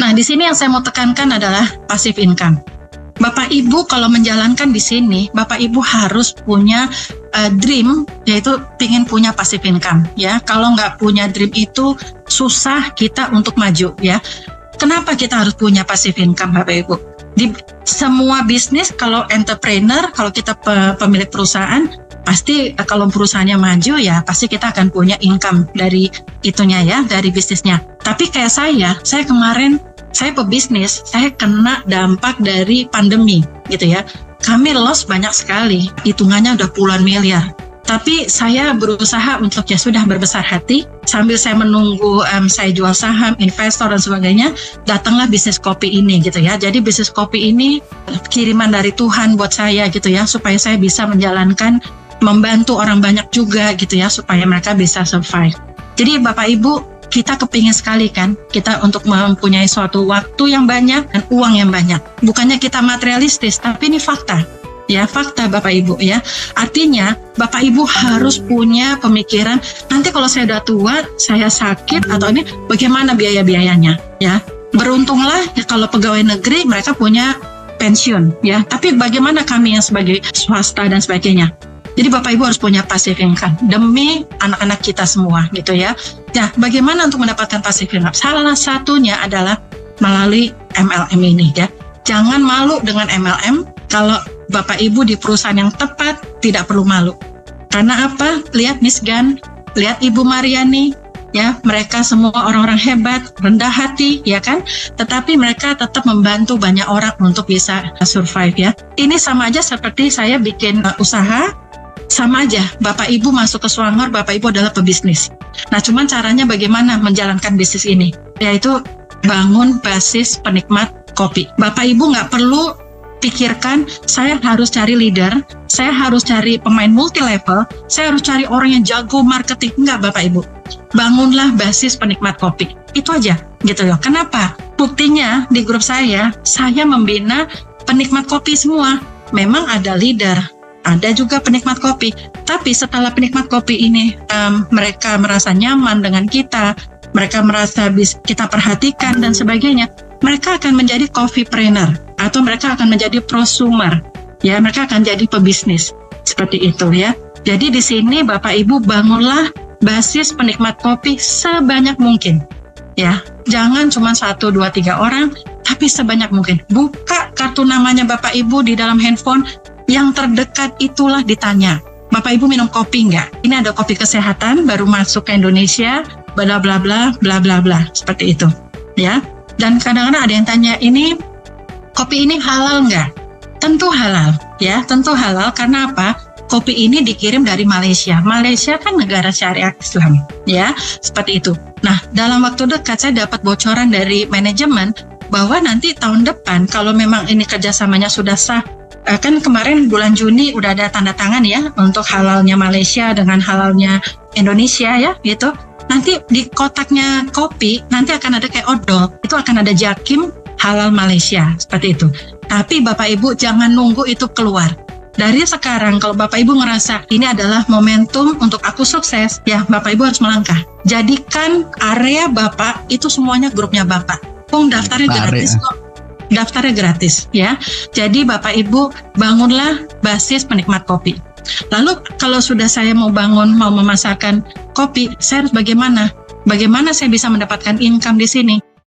Nah, di sini yang saya mau tekankan adalah passive income. Bapak Ibu kalau menjalankan di sini, Bapak Ibu harus punya dream, yaitu ingin punya passive income. Ya, kalau nggak punya dream itu susah kita untuk maju. Ya, kenapa kita harus punya passive income, Bapak Ibu? Di semua bisnis, kalau entrepreneur, kalau kita pemilik perusahaan, pasti kalau perusahaannya maju ya pasti kita akan punya income dari itunya ya, dari bisnisnya. Tapi kayak saya kemarin saya pebisnis, saya kena dampak dari pandemi gitu ya. Kami loss banyak sekali, hitungannya udah puluhan miliar. Tapi saya berusaha untuk ya sudah berbesar hati, sambil saya menunggu saya jual saham, investor dan sebagainya, datanglah bisnis kopi ini gitu ya. Jadi bisnis kopi ini kiriman dari Tuhan buat saya gitu ya, supaya saya bisa menjalankan, membantu orang banyak juga gitu ya, supaya mereka bisa survive. Jadi Bapak Ibu, kita kepingin sekali kan, kita untuk mempunyai suatu waktu yang banyak dan uang yang banyak. Bukannya kita materialistis, tapi ini fakta. Ya, fakta Bapak Ibu ya. Artinya, Bapak Ibu harus punya pemikiran, nanti kalau saya udah tua, saya sakit atau ini, bagaimana biaya-biayanya ya. Beruntunglah ya kalau pegawai negeri mereka punya pensiun ya. Tapi bagaimana kami yang sebagai swasta dan sebagainya? Jadi Bapak Ibu harus punya passive income demi anak-anak kita semua gitu ya. Nah, bagaimana untuk mendapatkan passive income? Salah satunya adalah melalui MLM ini ya. Jangan malu dengan MLM. Kalau Bapak Ibu di perusahaan yang tepat, tidak perlu malu. Karena apa? Lihat Miss Gan, lihat Ibu Mariani, ya, mereka semua orang-orang hebat, rendah hati, ya kan? Tetapi mereka tetap membantu banyak orang untuk bisa survive ya. Ini sama aja seperti saya bikin usaha. Sama aja, Bapak Ibu masuk ke Swangor, Bapak Ibu adalah pebisnis. Nah, cuman caranya bagaimana menjalankan bisnis ini? Yaitu bangun basis penikmat kopi. Bapak Ibu nggak perlu pikirkan, saya harus cari leader, saya harus cari pemain multi level, saya harus cari orang yang jago marketing. Enggak Bapak Ibu, bangunlah basis penikmat kopi. Itu aja, gitu loh. Kenapa? Buktinya di grup saya membina penikmat kopi semua. Memang ada leader, ada juga penikmat kopi. Tapi setelah penikmat kopi ini mereka merasa nyaman dengan kita, mereka merasa kita perhatikan dan sebagainya, mereka akan menjadi coffeepreneur atau mereka akan menjadi prosumer. Ya, mereka akan jadi pebisnis. Seperti itu ya. Jadi di sini Bapak Ibu bangunlah basis penikmat kopi sebanyak mungkin. Ya, jangan cuma 1, 2, 3 orang, tapi sebanyak mungkin. Buka kartu namanya Bapak Ibu di dalam handphone. Yang terdekat itulah ditanya, Bapak Ibu minum kopi nggak? Ini ada kopi kesehatan baru masuk ke Indonesia, bla bla bla bla bla bla, seperti itu, ya. Dan kadang-kadang ada yang tanya, ini kopi ini halal nggak? Tentu halal, ya, tentu halal. Karena apa? Kopi ini dikirim dari Malaysia. Malaysia kan negara syariat Islam, ya, seperti itu. Nah, dalam waktu dekat saya dapat bocoran dari manajemen bahwa nanti tahun depan kalau memang ini kerjasamanya sudah sah. Kan kemarin bulan Juni udah ada tanda tangan ya untuk halalnya Malaysia dengan halalnya Indonesia ya gitu. Nanti di kotaknya kopi nanti akan ada kayak odol, itu akan ada Jakim halal Malaysia seperti itu. Tapi Bapak Ibu jangan nunggu itu keluar. Dari sekarang kalau Bapak Ibu ngerasa ini adalah momentum untuk aku sukses, ya Bapak Ibu harus melangkah. Jadikan area Bapak itu semuanya grupnya Bapak. Daftarnya gratis kok. Daftarnya gratis ya. Jadi Bapak Ibu bangunlah basis penikmat kopi. Lalu kalau sudah saya mau memasarkan kopi, saya harus bagaimana? Bagaimana saya bisa mendapatkan income di sini?